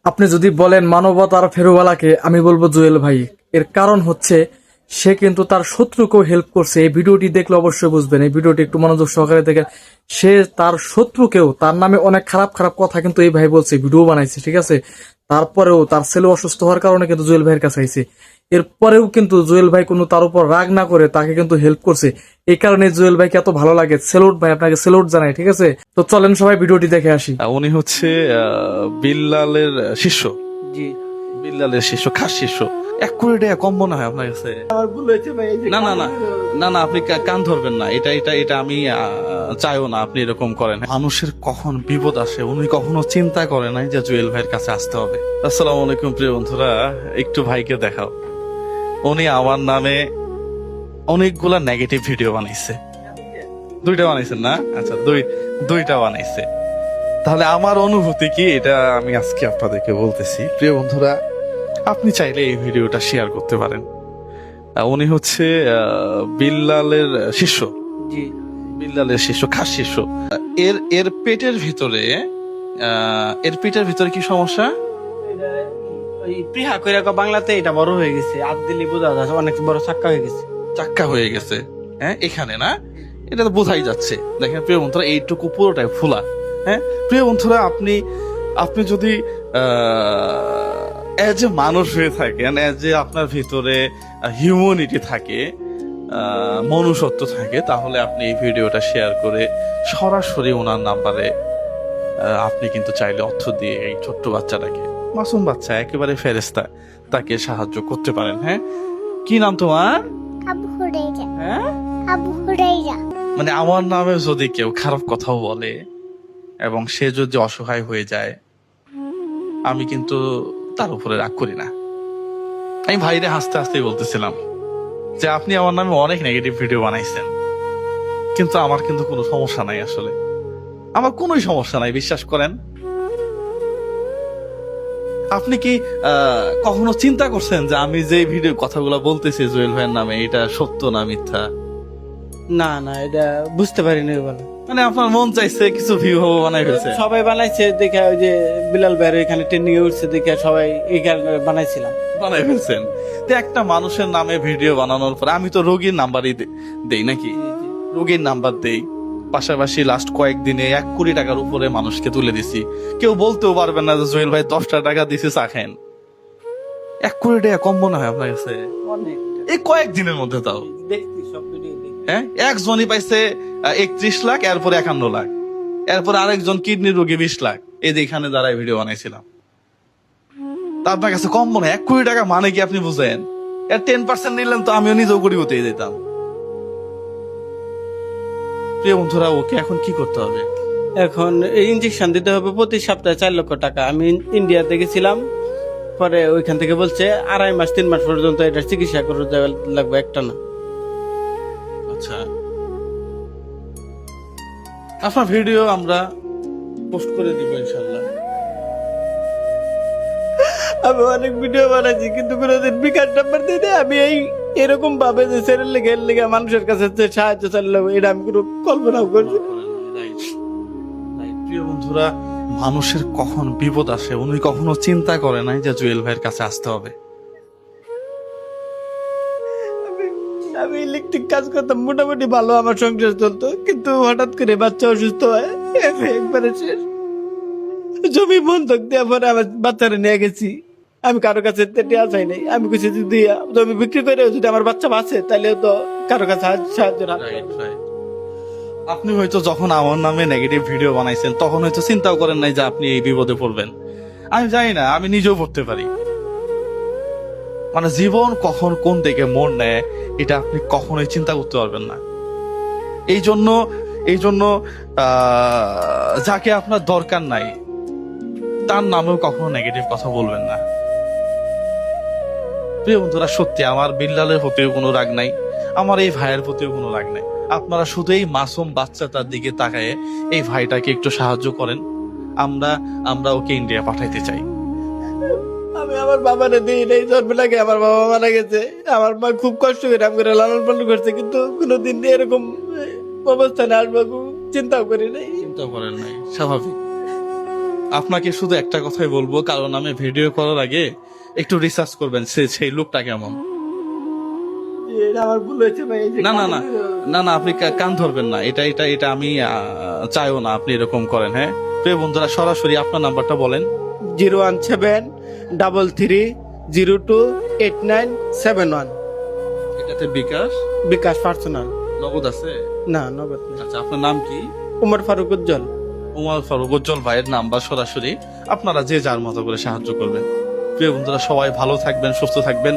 আপনি যদি বলেন মানবতার ফেরুওয়ালাকে, আমি বলবো জুয়েল ভাই। এর কারণ হচ্ছে সে কিন্তু তার শত্রুকেও হেল্প করছে। এই ভিডিওটি দেখলে অবশ্যই বুঝবেন, এই ভিডিওটি একটু মনোযোগ সহকারে দেখেন। সে তার শত্রুকেও, তার নামে অনেক খারাপ খারাপ কথা কিন্তু এই ভাই বলছে, ভিডিও বানাইছে, ঠিক আছে। তারপরেও তার ছেলে অসুস্থ হওয়ার কারণে কিন্তু জুয়েল ভাইয়ের কাছে আইছে। এরপরেও কিন্তু জুয়েল ভাই কোনো তার উপর রাগ না করে তাকে কিন্তু হেল্প করছে। এই কারণে জুয়েল ভাইকে এত ভালো লাগে। সেলুট ভাই, আপনাকে সেলুট জানাই, ঠিক আছে। তো চলেন সবাই ভিডিওটি দেখে আসি। উনি হচ্ছে বিল্লালের শিষ্য। জি বিল্লালের শিষ্য, খাস শিষ্য। 1 কোটি টাকা কম মনে হয় আপনার কাছে? আমার ভুল হয়েছে ভাই। এই যে না না না না না, আপনি কান ধরবেন না। এটা আমি চাইও না আপনি এরকম করেন। মানুষের কখন বিপদ আসে উনি কখনো চিন্তা করে নাই যে জুয়েল ভাইয়ের কাছে আসতে হবে। আসসালামু আলাইকুম প্রিয় বন্ধুরা, একটু ভাইকে দেখাও। উনি আমার নামে অনেকগুলা নেগেটিভ ভিডিও বানাইছে। 2টা বানাইছেন না? আচ্ছা, দুইটা বানাইছে। তাহলে আমার অনুভূতি কি, এটা আমি আজকে আপনাদেরকে বলতেছি। প্রিয় বন্ধুরা, আপনি চাইলে এই ভিডিওটা শেয়ার করতে পারেন। উনি হচ্ছে বিল্লালের শিষ্য। জি বিল্লালের শিষ্য, খাস শিষ্য। এর পেটের ভিতরে কি সমস্যা? এটা ওই প্রিহা কইরা বাংলাতে এটা বড় হয়ে গেছে, আট দিলি বোঝা যাচ্ছে, অনেক বড় চাক্কা হয়ে গেছে। চাক্কা হয়ে গেছে, হ্যাঁ, এখানে না, এটা তো বোঝাই যাচ্ছে। দেখেন প্রিয় বন্ধুরা, এইটুকু পুরোটাই ফোলা। হ্যাঁ প্রিয় বন্ধুরা, আপনি যদি এজ এ মানুষ হয়ে থাকেন, এজ এ আপনার ভিতরে হিউম্যানিটি থাকে, মনুষ্যত্ব থাকে, তাহলে আপনি এই ভিডিওটা শেয়ার করে সরাসরি ওনার নাম্বারে আপনি কিন্তু চাইলে অর্থ দিয়ে এই ছোট্ট বাচ্চাটাকে, মাসুম বাচ্চা, একেবারে ফেরেশতা, তাকে সাহায্য করতে পারেন। হ্যাঁ, কি নাম তোমার? আবু হুরাইরা। হ্যাঁ, আবু হুরাইরা। মানে আমার নামে যদি কেউ খারাপ কথাও বলে এবং সে যদি অসহায় হয়ে যায়, আমি কিন্তু তার উপরে রাগ করি না। আমি ভাইরে হাসতে হাসতেই বলতেছিলাম যে আপনি আমার নামে অনেক নেগেটিভ ভিডিও বানাইছেন, কিন্তু আমার কিন্তু কোনো সমস্যা নাই। আসলে আমার কোনোই সমস্যা নাই, বিশ্বাস করেন। আপনি কি কখনো চিন্তা করছেন যে আমি যে ভিডিও কথাগুলো বলতেছি জুয়েল ভাইয়ের নামে, এটা সত্য না মিথ্যা? না না, এটা বুঝতে পারিনি বলে। মানে আপনার মন চাইছে কিছু ভিউ হবো বানাই ফেলছে? সবাই বানাইছে দেখে, ওই যে বিলাল ভাইয়ের এখানে ট্রেন্ডিং এ উঠছে দেখে সবাই এই কারণে বানাইছিলাম। বানাই ফেলছেন? তো একটা মানুষের নামে ভিডিও বানানোর পর আমি তো রোগীর নাম্বারই দেই নাকি, রোগীর নাম্বার দেই। পাশাপাশি লাস্ট কয়েকদিনে 1 কোটি টাকার উপরে মানুষকে তুলে দিছি। কেউ বলতেও পারবে না যে জুয়েল ভাই 10টা টাকা দিছে চা খান। 1 কোটি টাকা কম মনে হয় আপনার কাছে? অনেক এই কয়েকদিনের মধ্যে তাও। দেখছি, সব ভিডিও দেখি। হ্যাঁ, একজনই পাইছে 31 লাখ, এরপরে 51 লাখ, এরপর আরেকজন কিডনি রোগী 20 লাখ। এই যে এখানে দাঁড়ায় ভিডিও বানাইছিলাম। তা আপনার কাছে কম মনে হয়? 1 কোটি টাকা মানে কি আপনি বুঝেন? এর 10% নিলেন তো আমিও নিজেও কোটিপতি হয়ে যেতাম। প্রিয় বন্ধুরা, ওকে এখন কি করতে হবে? এখন এই ইনজেকশন দিতে হবে প্রতি সপ্তাহে 4 লক্ষ টাকা। আমি ইন্ডিয়াতে গেছিলাম, পরে ওইখান থেকে বলছে 2.5 মাস 3 মাস পর্যন্ত এটা চিকিৎসা করে দেওয়া লাগবে, একটা না। আচ্ছা, আপনার ভিডিও আমরা পোস্ট করে দিব ইনশাল্লাহ। আমি অনেক ভিডিও বানাইছি, কিন্তু কোনোদিন বিকাশ নাম্বার দিই না। আমি এরকম ভাবে যে ছেলের লেগে মানুষের কাছে যে সাহায্য চাইলাম, এটা আমি কোনো কল্পনাও করছি না। প্রিয় বন্ধুরা, মানুষের কখন বিপদ আসে উনি কখনো চিন্তা করে নাই যে জুয়েল ভাইয়ের কাছে আসতে হবে। আমি ইলেকট্রিক কাজ করতাম, মোটামুটি ভালো আমার সংসার চলতো, কিন্তু হঠাৎ করে বাচ্চা অসুস্থ হয়, আমি একবারে শেষ। জমি বন্ধক দেওয়ার পরে আমার বাচ্চারা নিয়ে গেছি। আমি কারো কাছে টেয়া চাই নাই। আমি কিছু যদি জমি বিক্রি করে যদি আমার বাচ্চা বাঁচে, তাহলে তো কারো কাছে সাহায্য না। আপনি হয়তো যখন আমার নামে নেগেটিভ ভিডিও বানাইছেন তখন হয়তো চিন্তাও করেন নাই যে আপনি এই বিপদে পড়বেন। আমি জানি না, আমি নিজেও পড়তে পারি। মানে জীবন কখন কোন দিকে মোড় নেয় এটা আপনি কখনোই চিন্তা করতে পারবেন না। এই জন্য যাকে আপনার দরকার নাই তার নামেও কখনো নেগেটিভ কথা বলবেন না। প্রিয় বন্ধুরা, সত্যি আমার বিল্লালের প্রতিও কোনো রাগ নাই, আমার এই ভাইয়ের প্রতিও কোনো রাগ নাই। আপনারা শুধু এই মাসুম বাচ্চাটার দিকে তাকায় এই ভাইটাকে একটু সাহায্য করেন। আমরা ওকে ইন্ডিয়া পাঠাইতে চাই। আমি আমার বাবারে দিই নাই, জন্ম লাগে আমার বাবা মারা গেছে। আমার মা খুব কষ্ট করে আমি করে লালন পালন করছে, কিন্তু কোনোদিন এরকম অবস্থানে আসবো চিন্তাও করি নাই। চিন্তা করেন নাই, স্বাভাবিক। আপনাকে শুধু একটা কথাই বলবো, কারণ আমি ভিডিও করার আগে একটু রিসার্চ করবেন সেই লোকটা কেমন। এটা আমার ভুল হয়েছে ভাই, এই যে না না না না না আপনি কান ধরবেন না, এটা এটা এটা আমি চাইও না আপনি এরকম করেন। হ্যাঁ প্রিয় বন্ধুরা, সরাসরি আপনার নাম্বারটা বলেন। 01702828971। এটাতে বিকাশ বিকাশ পার্সোনাল, নগদ আছে? না নগদ না। আচ্ছা, আপনার নাম কি? উমর ফারুক উজ্জ্বল। উমর ফারুক উজ্জ্বল ভাইয়ের নাম্বার, সরাসরি আপনারা যে যার মতো করে সাহায্য করবেন। প্রিয় বন্ধুরা, সবাই ভালো থাকবেন, সুস্থ থাকবেন।